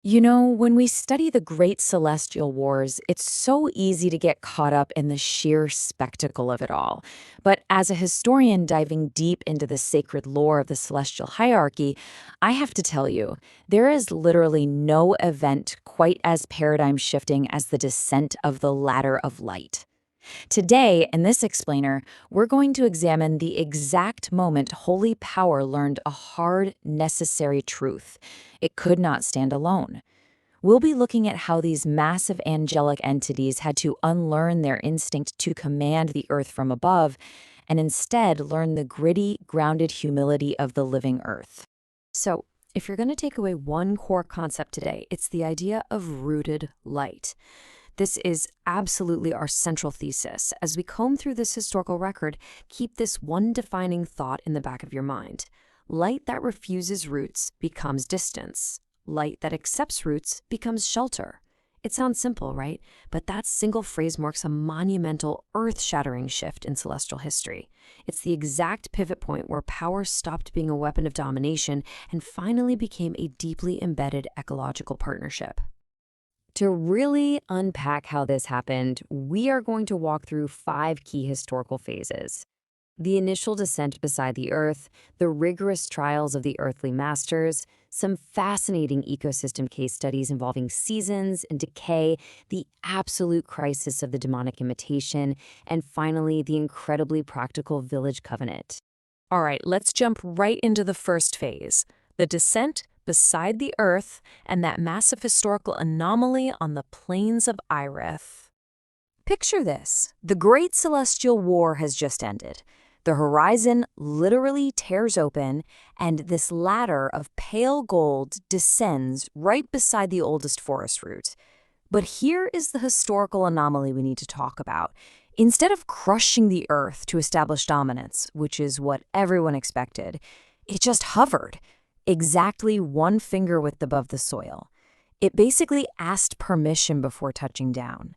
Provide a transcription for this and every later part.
You know, when we study the great celestial wars, it's so easy to get caught up in the sheer spectacle of it all. But as a historian diving deep into the sacred lore of the celestial hierarchy, I have to tell you, there is literally no event quite as paradigm shifting as the descent of the ladder of light. Today, in this explainer, we're going to examine the exact moment holy power learned a hard, necessary truth. It could not stand alone. We'll be looking at how these massive angelic entities had to unlearn their instinct to command the earth from above and instead learn the gritty, grounded humility of the living earth. So, if you're going to take away one core concept today, it's the idea of rooted light. This is absolutely our central thesis. As we comb through this historical record, keep this one defining thought in the back of your mind. Light that refuses roots becomes distance. Light that accepts roots becomes shelter. It sounds simple, right? But that single phrase marks a monumental, earth-shattering shift in celestial history. It's the exact pivot point where power stopped being a weapon of domination and finally became a deeply embedded ecological partnership. To really unpack how this happened, we are going to walk through 5 key historical phases. The initial descent beside the Earth, the rigorous trials of the earthly masters, some fascinating ecosystem case studies involving seasons and decay, the absolute crisis of the demonic imitation, and finally, the incredibly practical village covenant. All right, let's jump right into the first phase, the descent beside the Earth and that massive historical anomaly on the plains of Irith. Picture this. The Great Celestial War has just ended. The horizon literally tears open, and this ladder of pale gold descends right beside the oldest forest root. But here is the historical anomaly we need to talk about. Instead of crushing the earth to establish dominance, which is what everyone expected, it just hovered, exactly one finger width above the soil. It basically asked permission before touching down.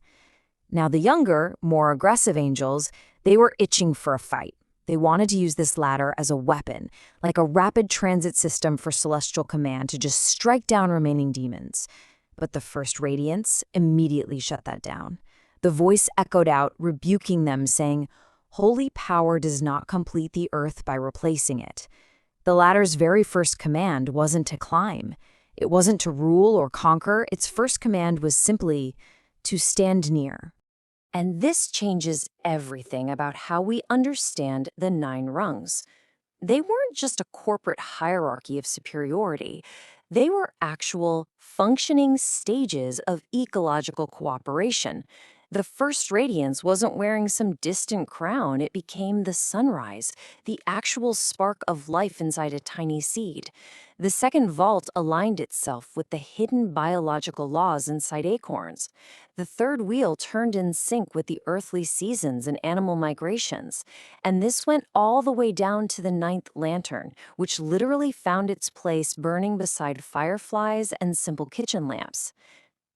Now, the younger, more aggressive angels, they were itching for a fight. They wanted to use this ladder as a weapon, like a rapid transit system for celestial command to just strike down remaining demons. But the first radiance immediately shut that down. The voice echoed out, rebuking them, saying, "Holy power does not complete the earth by replacing it." The ladder's very first command wasn't to climb. It wasn't to rule or conquer. Its first command was simply to stand near. And this changes everything about how we understand the 9 rungs. They weren't just a corporate hierarchy of superiority. They were actual, functioning stages of ecological cooperation. The first radiance wasn't wearing some distant crown. It became the sunrise, the actual spark of life inside a tiny seed. The second vault aligned itself with the hidden biological laws inside acorns. The third wheel turned in sync with the earthly seasons and animal migrations. And this went all the way down to the 9th lantern, which literally found its place burning beside fireflies and simple kitchen lamps.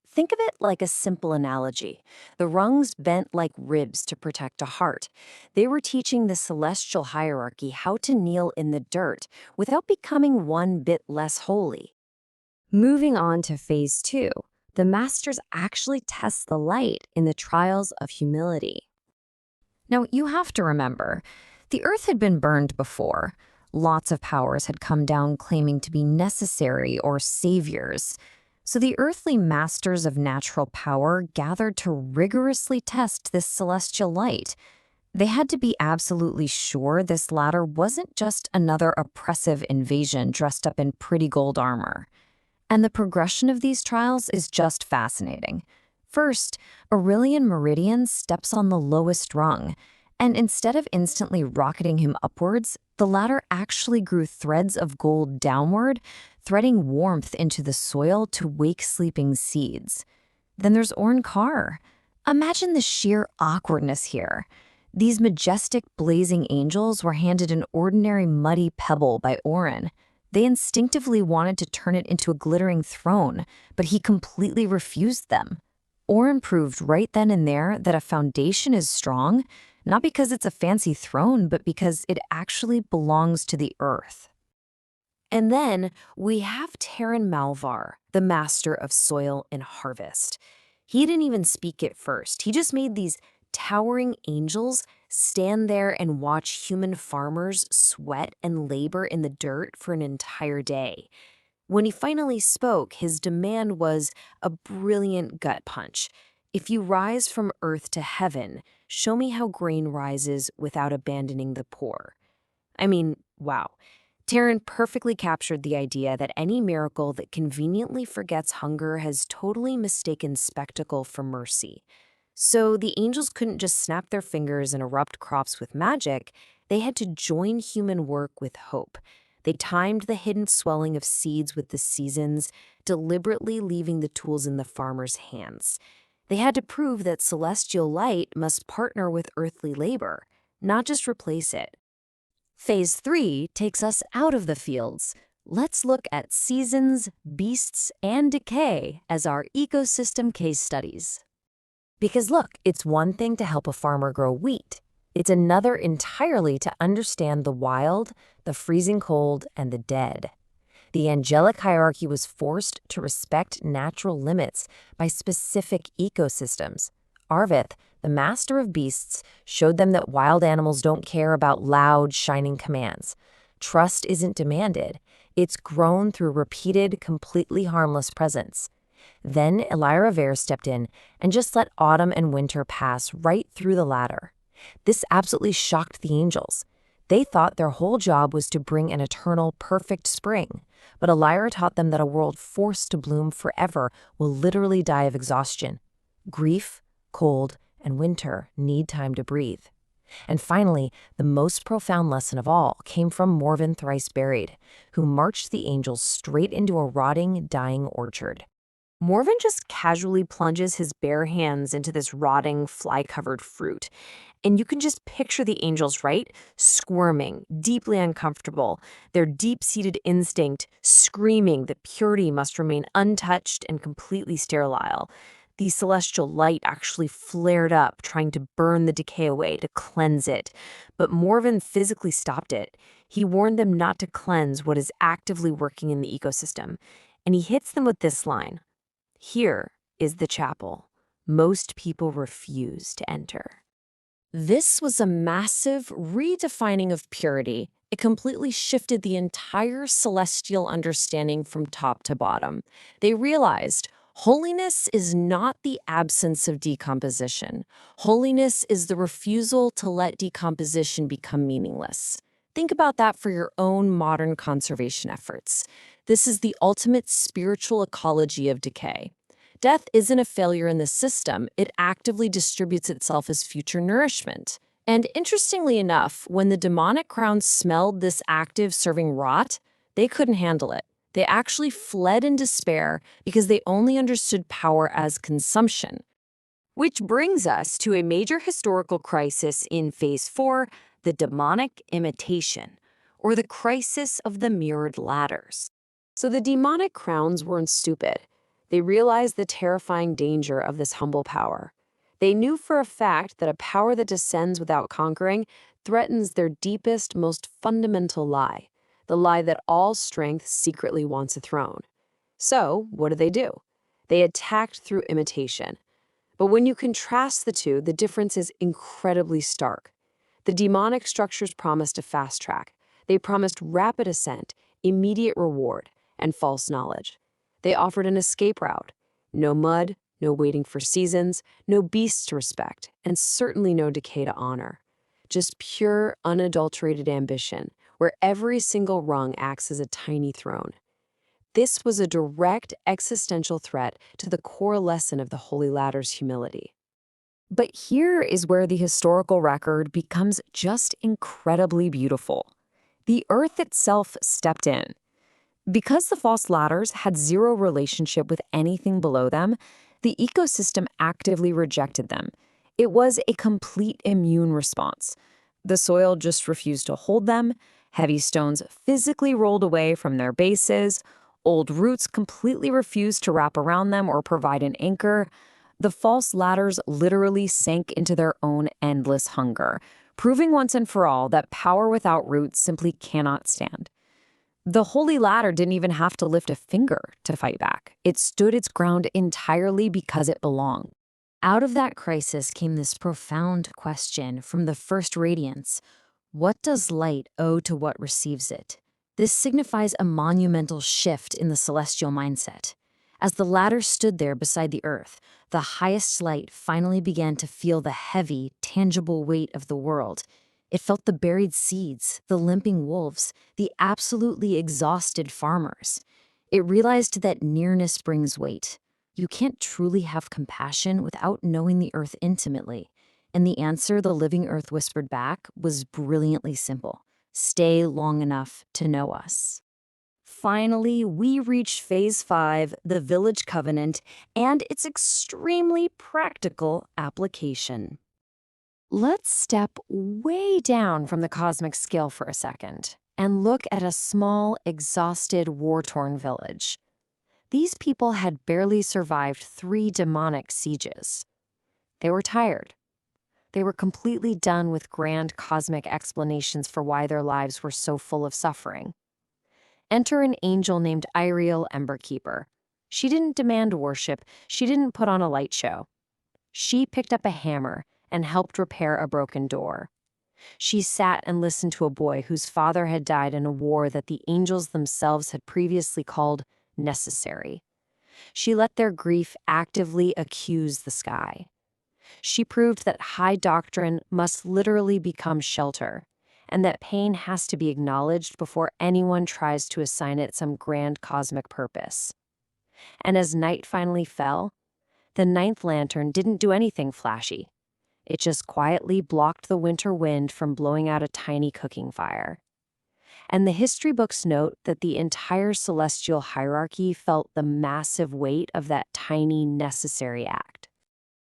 Think of it like a simple analogy. The rungs bent like ribs to protect a heart. They were teaching the celestial hierarchy how to kneel in the dirt without becoming one bit less holy. Moving on to phase 2, the masters actually test the light in the trials of humility. Now, you have to remember, the earth had been burned before. Lots of powers had come down claiming to be necessary or saviors. So the earthly masters of natural power gathered to rigorously test this celestial light. They had to be absolutely sure this ladder wasn't just another oppressive invasion dressed up in pretty gold armor. And the progression of these trials is just fascinating. First, Aurelion Meridian steps on the lowest rung, and instead of instantly rocketing him upwards, the ladder actually grew threads of gold downward, threading warmth into the soil to wake sleeping seeds. Then there's Orn Carr. Imagine the sheer awkwardness here. These majestic, blazing angels were handed an ordinary muddy pebble by Orin. They instinctively wanted to turn it into a glittering throne, but he completely refused them. Orin proved right then and there that a foundation is strong, not because it's a fancy throne, but because it actually belongs to the earth. And then we have Terran Malvar, the master of soil and harvest. He didn't even speak at first. He just made these towering angels stand there and watch human farmers sweat and labor in the dirt for an entire day. When he finally spoke, his demand was a brilliant gut punch. If you rise from earth to heaven, show me how grain rises without abandoning the poor. I mean, wow. Terran perfectly captured the idea that any miracle that conveniently forgets hunger has totally mistaken spectacle for mercy. So the angels couldn't just snap their fingers and erupt crops with magic. They had to join human work with hope. They timed the hidden swelling of seeds with the seasons, deliberately leaving the tools in the farmer's hands. They had to prove that celestial light must partner with earthly labor, not just replace it. Phase 3 takes us out of the fields. Let's look at seasons, beasts, and decay as our ecosystem case studies. Because look, it's one thing to help a farmer grow wheat. It's another entirely to understand the wild, the freezing cold, and the dead. The angelic hierarchy was forced to respect natural limits by specific ecosystems. Arvith, the master of beasts, showed them that wild animals don't care about loud, shining commands. Trust isn't demanded. It's grown through repeated, completely harmless presence. Then Elira Vare stepped in and just let autumn and winter pass right through the ladder. This absolutely shocked the angels. They thought their whole job was to bring an eternal, perfect spring. But Elira taught them that a world forced to bloom forever will literally die of exhaustion. Grief, cold, and winter need time to breathe. And finally, the most profound lesson of all came from Morven Thrice Buried, who marched the angels straight into a rotting, dying orchard. Morven just casually plunges his bare hands into this rotting, fly-covered fruit. And you can just picture the angels, right? Squirming, deeply uncomfortable, their deep-seated instinct screaming that purity must remain untouched and completely sterile. The celestial light actually flared up, trying to burn the decay away, to cleanse it. But Morven physically stopped it. He warned them not to cleanse what is actively working in the ecosystem. And he hits them with this line. Here is the chapel. Most people refuse to enter. This was a massive redefining of purity. It completely shifted the entire celestial understanding from top to bottom. They realized holiness is not the absence of decomposition. Holiness is the refusal to let decomposition become meaningless. Think about that for your own modern conservation efforts. This is the ultimate spiritual ecology of decay. Death isn't a failure in the system, it actively distributes itself as future nourishment. And interestingly enough, when the demonic crowns smelled this active serving rot, they couldn't handle it. They actually fled in despair because they only understood power as consumption. Which brings us to a major historical crisis in Phase 4, the demonic imitation, or the crisis of the mirrored ladders. So the demonic crowns weren't stupid. They realized the terrifying danger of this humble power. They knew for a fact that a power that descends without conquering threatens their deepest, most fundamental lie, the lie that all strength secretly wants a throne. So, what do? They attacked through imitation. But when you contrast the two, the difference is incredibly stark. The demonic structures promised a fast track. They promised rapid ascent, immediate reward, and false knowledge. They offered an escape route. No mud, no waiting for seasons, no beasts to respect, and certainly no decay to honor. Just pure, unadulterated ambition, where every single rung acts as a tiny throne. This was a direct existential threat to the core lesson of the Holy Ladder's humility. But here is where the historical record becomes just incredibly beautiful. The earth itself stepped in. Because the false ladders had zero relationship with anything below them, the ecosystem actively rejected them. It was a complete immune response. The soil just refused to hold them, heavy stones physically rolled away from their bases, old roots completely refused to wrap around them or provide an anchor. The false ladders literally sank into their own endless hunger, proving once and for all that power without roots simply cannot stand. The holy ladder didn't even have to lift a finger to fight back. It stood its ground entirely because it belonged. Out of that crisis came this profound question from the first radiance. What does light owe to what receives it? This signifies a monumental shift in the celestial mindset. As the ladder stood there beside the earth, the highest light finally began to feel the heavy, tangible weight of the world. It felt the buried seeds, the limping wolves, the absolutely exhausted farmers. It realized that nearness brings weight. You can't truly have compassion without knowing the earth intimately. And the answer the living earth whispered back was brilliantly simple. Stay long enough to know us. Finally, we reach Phase 5, the Village Covenant, and its extremely practical application. Let's step way down from the cosmic scale for a second and look at a small, exhausted, war-torn village. These people had barely survived 3 demonic sieges. They were tired. They were completely done with grand cosmic explanations for why their lives were so full of suffering. Enter an angel named Aurelion Emberkeeper. She didn't demand worship. She didn't put on a light show. She picked up a hammer and helped repair a broken door. She sat and listened to a boy whose father had died in a war that the angels themselves had previously called necessary. She let their grief actively accuse the sky. She proved that high doctrine must literally become shelter, and that pain has to be acknowledged before anyone tries to assign it some grand cosmic purpose. And as night finally fell, the 9th lantern didn't do anything flashy. It just quietly blocked the winter wind from blowing out a tiny cooking fire. And the history books note that the entire celestial hierarchy felt the massive weight of that tiny, necessary act.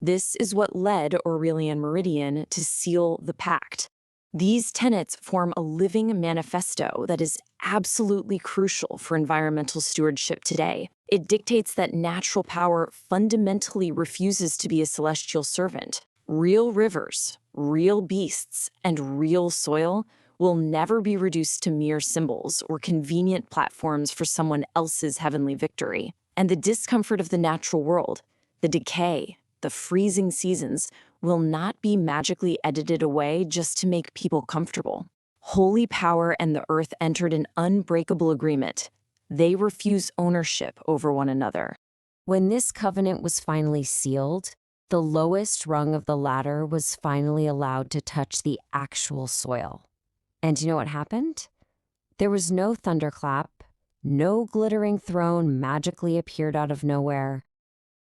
This is what led Aurelion Meridian to seal the pact. These tenets form a living manifesto that is absolutely crucial for environmental stewardship today. It dictates that natural power fundamentally refuses to be a celestial servant. Real rivers, real beasts, and real soil will never be reduced to mere symbols or convenient platforms for someone else's heavenly victory. And the discomfort of the natural world, the decay, the freezing seasons, will not be magically edited away just to make people comfortable. Holy power and the earth entered an unbreakable agreement. They refuse ownership over one another. When this covenant was finally sealed, the lowest rung of the ladder was finally allowed to touch the actual soil. And you know what happened? There was no thunderclap, no glittering throne magically appeared out of nowhere.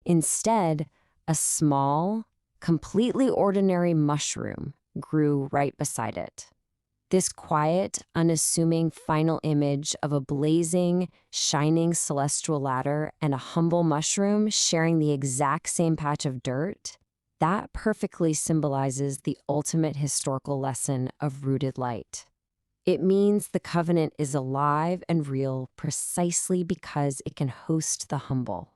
Instead, a small, completely ordinary mushroom grew right beside it. This quiet, unassuming final image of a blazing, shining celestial ladder and a humble mushroom sharing the exact same patch of dirt, that perfectly symbolizes the ultimate historical lesson of rooted light. It means the covenant is alive and real precisely because it can host the humble.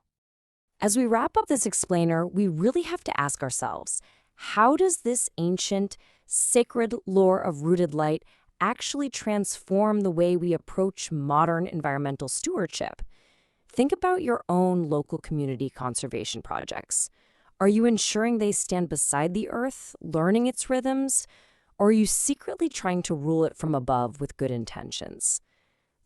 As we wrap up this explainer, we really have to ask ourselves, how does this ancient, sacred lore of rooted light actually transform the way we approach modern environmental stewardship? Think about your own local community conservation projects. Are you ensuring they stand beside the earth, learning its rhythms? Or are you secretly trying to rule it from above with good intentions?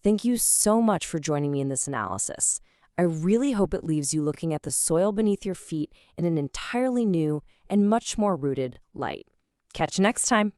Thank you so much for joining me in this analysis. I really hope it leaves you looking at the soil beneath your feet in an entirely new and much more rooted light. Catch you next time.